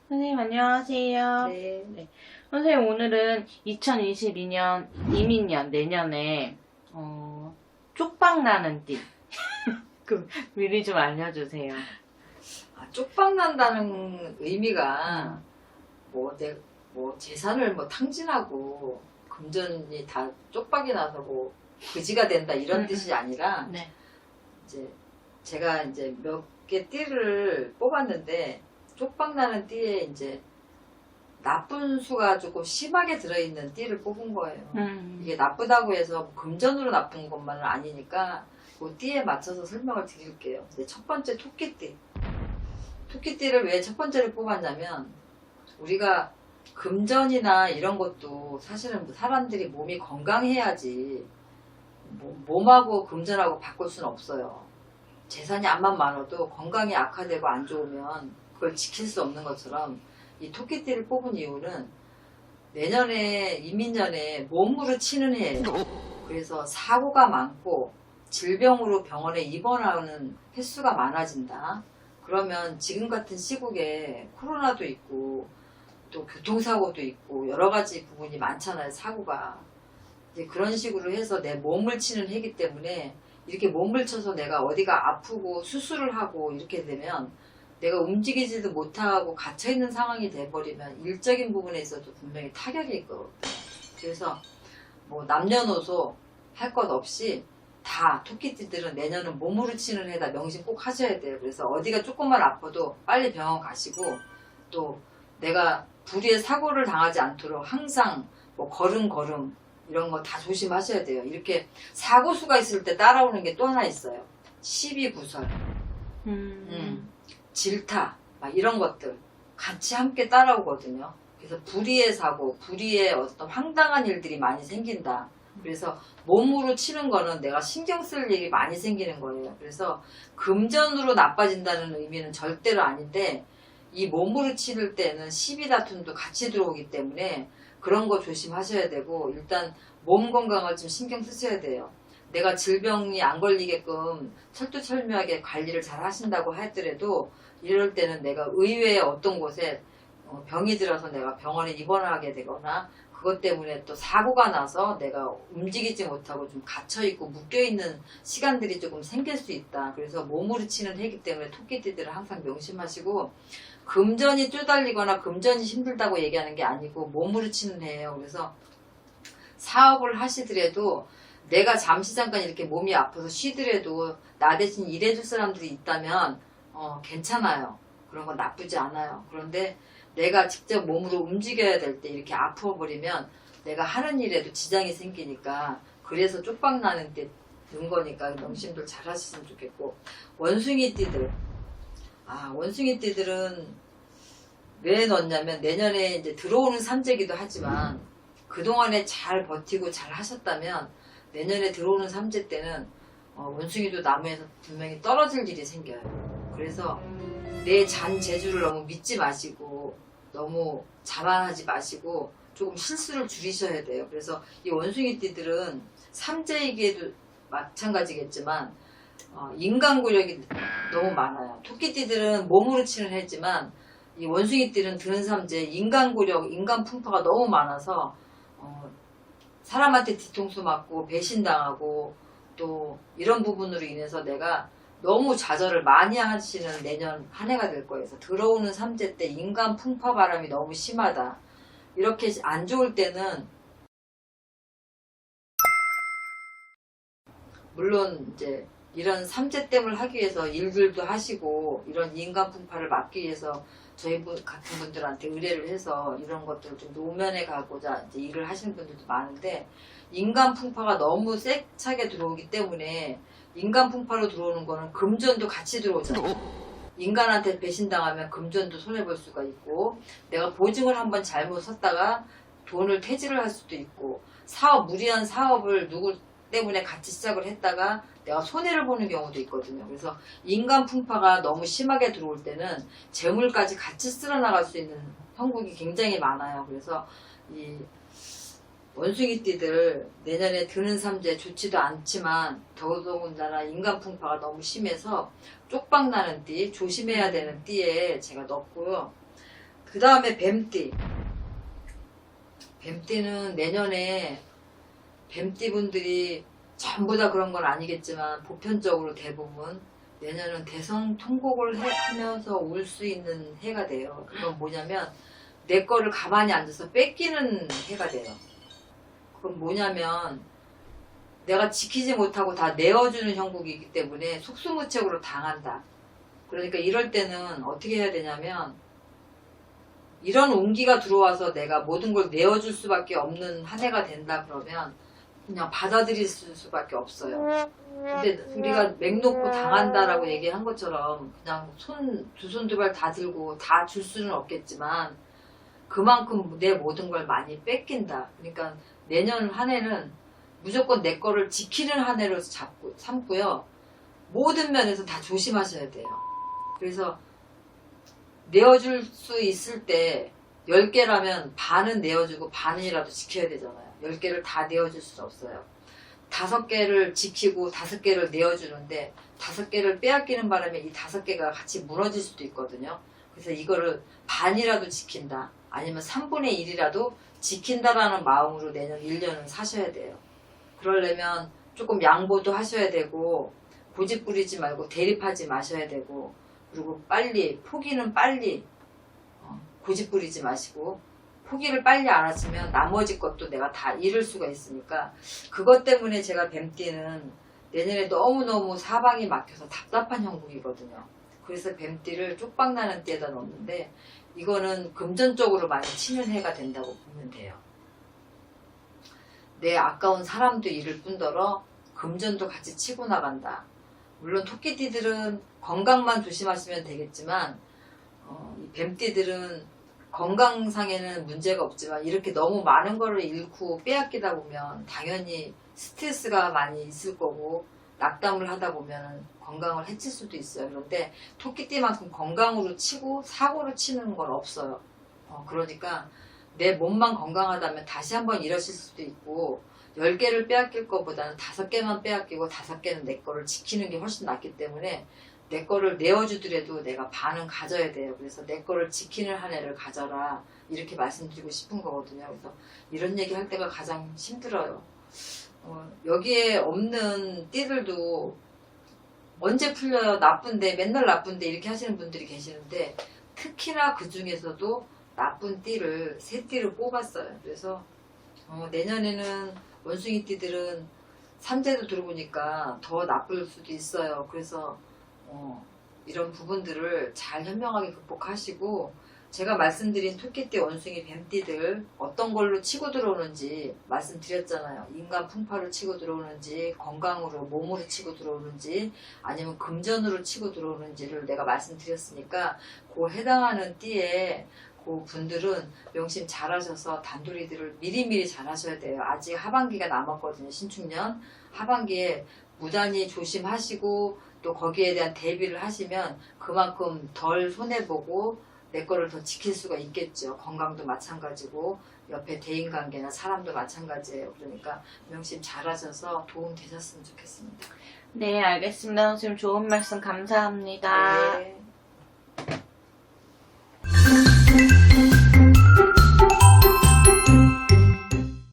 선생님 안녕하세요. 네. 네. 선생님 오늘은 2022년 이민년 내년에 쪽박 나는 띠 미리 좀 알려주세요. 쪽박 난다는 의미가 뭐 재산을 뭐 탕진하고 금전이 다 쪽박이 나서 뭐 그지가 된다 이런 뜻이 아니라 네. 이제 제가 이제 몇 개 띠를 뽑았는데 쪽박 나는 띠에 이제 나쁜 수가 조금 심하게 들어있는 띠를 뽑은 거예요. 이게 나쁘다고 해서 금전으로 나쁜 것만은 아니니까 그 띠에 맞춰서 설명을 드릴게요. 근데 첫 번째 토끼띠. 토끼띠를 왜 첫 번째를 뽑았냐면 우리가 금전이나 이런 것도 사실은 사람들이 몸이 건강해야지 몸하고 금전하고 바꿀 수는 없어요. 재산이 암만 많아도 건강이 악화되고 안 좋으면 그걸 지킬 수 없는 것처럼 이 토끼띠를 뽑은 이유는 내년에 이민년에 몸으로 치는 해예요. 그래서 사고가 많고 질병으로 병원에 입원하는 횟수가 많아진다. 그러면 지금 같은 시국에 코로나도 있고 또 교통사고도 있고 여러 가지 부분이 많잖아요. 사고가. 이제 그런 식으로 해서 내 몸을 치는 해기 때문에 이렇게 몸을 쳐서 내가 어디가 아프고 수술을 하고 이렇게 되면 내가 움직이지도 못하고 갇혀있는 상황이 돼버리면 일적인 부분에 있어도 분명히 타격이 있거든요. 그래서 뭐 남녀노소 할 것 없이 다 토끼띠들은 내년은 몸으로 치는 해다 명심 꼭 하셔야 돼요. 그래서 어디가 조금만 아파도 빨리 병원 가시고 또 내가 불의의 사고를 당하지 않도록 항상 뭐 걸음 이런 거 다 조심하셔야 돼요. 이렇게 사고수가 있을 때 따라오는 게 또 하나 있어요. 시비구설, 질타 막 이런 것들 같이 함께 따라오거든요. 그래서 불의의 사고, 불의의 어떤 황당한 일들이 많이 생긴다. 그래서 몸으로 치는 거는 내가 신경 쓸 일이 많이 생기는 거예요. 그래서 금전으로 나빠진다는 의미는 절대로 아닌데 이 몸으로 치를 때는 시비 다툼도 같이 들어오기 때문에 그런 거 조심하셔야 되고 일단 몸 건강을 좀 신경 쓰셔야 돼요. 내가 질병이 안 걸리게끔 철두철미하게 관리를 잘 하신다고 하더라도 이럴 때는 내가 의외의 어떤 곳에 병이 들어서 내가 병원에 입원하게 되거나 그것 때문에 또 사고가 나서 내가 움직이지 못하고 좀 갇혀있고 묶여있는 시간들이 조금 생길 수 있다. 그래서 몸으로 치는 해기 때문에 토끼띠들은 항상 명심하시고 금전이 쪼달리거나 금전이 힘들다고 얘기하는 게 아니고 몸으로 치는 해예요. 그래서 사업을 하시더라도 내가 잠시 잠깐 이렇게 몸이 아파서 쉬더라도 나 대신 일해줄 사람들이 있다면 괜찮아요. 그런 건 나쁘지 않아요. 그런데 내가 직접 몸으로 움직여야 될 때 이렇게 아파버리면 내가 하는 일에도 지장이 생기니까 그래서 쪽박 나는 때 넣은 거니까 명심들 잘 하셨으면 좋겠고 원숭이띠들 원숭이띠들은 왜 넣었냐면 내년에 이제 들어오는 삼재기도 하지만 그동안에 잘 버티고 잘 하셨다면 내년에 들어오는 삼재 때는 원숭이도 나무에서 분명히 떨어질 일이 생겨요. 그래서 내 잔 재주를 너무 믿지 마시고 너무 자만하지 마시고 조금 실수를 줄이셔야 돼요. 그래서 이 원숭이띠들은 삼재이기에도 마찬가지겠지만 인간고력이 너무 많아요. 토끼띠들은 몸으로 치는 해지만 이 원숭이띠는 드는 삼재 인간고력, 인간풍파가 너무 많아서 사람한테 뒤통수 맞고 배신당하고 또 이런 부분으로 인해서 내가 너무 좌절을 많이 하시는 내년 한 해가 될 거예요. 그래서 들어오는 삼재 때 인간 풍파 바람이 너무 심하다. 이렇게 안 좋을 때는 물론 이제 이런 삼재댐을 하기 위해서 일들도 하시고 이런 인간 풍파를 막기 위해서 저희 같은 분들한테 의뢰를 해서 이런 것들을 좀 노면에 가고자 이제 일을 하시는 분들도 많은데 인간 풍파가 너무 세차게 들어오기 때문에 인간 풍파로 들어오는 거는 금전도 같이 들어오잖아요. 인간한테 배신당하면 금전도 손해볼 수가 있고 내가 보증을 한번 잘못 섰다가 돈을 퇴지를 할 수도 있고 무리한 사업을 누구 때문에 같이 시작을 했다가 내가 손해를 보는 경우도 있거든요. 그래서 인간 풍파가 너무 심하게 들어올 때는 재물까지 같이 쓸어나갈 수 있는 형국이 굉장히 많아요. 그래서 이 원숭이띠들 내년에 드는 삼재 좋지도 않지만 더더군다나 인간 풍파가 너무 심해서 쪽박 나는 띠 조심해야 되는 띠에 제가 넣었고요. 그 다음에 뱀띠. 뱀띠는 내년에 뱀띠 분들이 전부 다 그런 건 아니겠지만 보편적으로 대부분 내년은 대성통곡을 하면서 울 수 있는 해가 돼요. 그건 뭐냐면 내 거를 가만히 앉아서 뺏기는 해가 돼요. 그건 뭐냐면 내가 지키지 못하고 다 내어주는 형국이기 때문에 속수무책으로 당한다. 그러니까 이럴 때는 어떻게 해야 되냐면 이런 운기가 들어와서 내가 모든 걸 내어줄 수밖에 없는 한 해가 된다 그러면 그냥 받아들일 수밖에 없어요. 근데 우리가 맥 놓고 당한다라고 얘기한 것처럼 그냥 두 손 두 발 다 들고 다 줄 수는 없겠지만 그만큼 내 모든 걸 많이 뺏긴다. 그러니까 내년 한 해는 무조건 내 거를 지키는 한 해로 삼고요. 모든 면에서 다 조심하셔야 돼요. 그래서 내어줄 수 있을 때 10개라면 반은 내어주고 반이라도 지켜야 되잖아요. 10개를 다 내어줄 수는 없어요. 5개를 지키고 5개를 내어주는데 5개를 빼앗기는 바람에 이 5개가 같이 무너질 수도 있거든요. 그래서 이거를 반이라도 지킨다. 아니면 3분의 1이라도 지킨다라는 마음으로 내년 1년은 사셔야 돼요. 그러려면 조금 양보도 하셔야 되고 고집 부리지 말고 대립하지 마셔야 되고 그리고 빨리 포기는 빨리 고집 부리지 마시고 포기를 빨리 안 하시면 나머지 것도 내가 다 잃을 수가 있으니까 그것 때문에 제가 뱀띠는 내년에 너무너무 사방이 막혀서 답답한 형국이거든요. 그래서 뱀띠를 쪽박나는 띠에다 넣었는데 이거는 금전적으로 많이 치는 해가 된다고 보면 돼요. 내 아까운 사람도 잃을 뿐더러 금전도 같이 치고 나간다. 물론 토끼띠들은 건강만 조심하시면 되겠지만 이 뱀띠들은 건강상에는 문제가 없지만 이렇게 너무 많은 거를 잃고 빼앗기다 보면 당연히 스트레스가 많이 있을 거고 낙담을 하다 보면 건강을 해칠 수도 있어요. 그런데 토끼띠만큼 건강으로 치고 사고로 치는 건 없어요. 그러니까 내 몸만 건강하다면 다시 한번 일어설 수도 있고 10개를 빼앗길 것보다는 5개만 빼앗기고 5개는 내 거를 지키는 게 훨씬 낫기 때문에 내 거를 내어주더라도 내가 반은 가져야 돼요. 그래서 내 거를 지키는 한 해를 가져라 이렇게 말씀드리고 싶은 거거든요. 그래서 이런 얘기 할 때가 가장 힘들어요. 여기에 없는 띠들도 언제 풀려요? 나쁜데 맨날 나쁜데 이렇게 하시는 분들이 계시는데 특히나 그 중에서도 나쁜 띠를 3띠를 뽑았어요. 그래서 내년에는 원숭이 띠들은 삼재도 들어보니까 더 나쁠 수도 있어요. 그래서 이런 부분들을 잘 현명하게 극복하시고 제가 말씀드린 토끼띠, 원숭이, 뱀띠들 어떤 걸로 치고 들어오는지 말씀드렸잖아요. 인간 풍파로 치고 들어오는지 건강으로 몸으로 치고 들어오는지 아니면 금전으로 치고 들어오는지를 내가 말씀드렸으니까 그 해당하는 띠에 그 분들은 명심 잘하셔서 단도리들을 미리미리 잘하셔야 돼요. 아직 하반기가 남았거든요. 신축년 하반기에 무단히 조심하시고 또 거기에 대한 대비를 하시면 그만큼 덜 손해보고 내 거를 더 지킬 수가 있겠죠. 건강도 마찬가지고 옆에 대인관계나 사람도 마찬가지예요. 그러니까 명심 잘하셔서 도움 되셨으면 좋겠습니다. 네, 알겠습니다. 선생님 좋은 말씀 감사합니다. 네.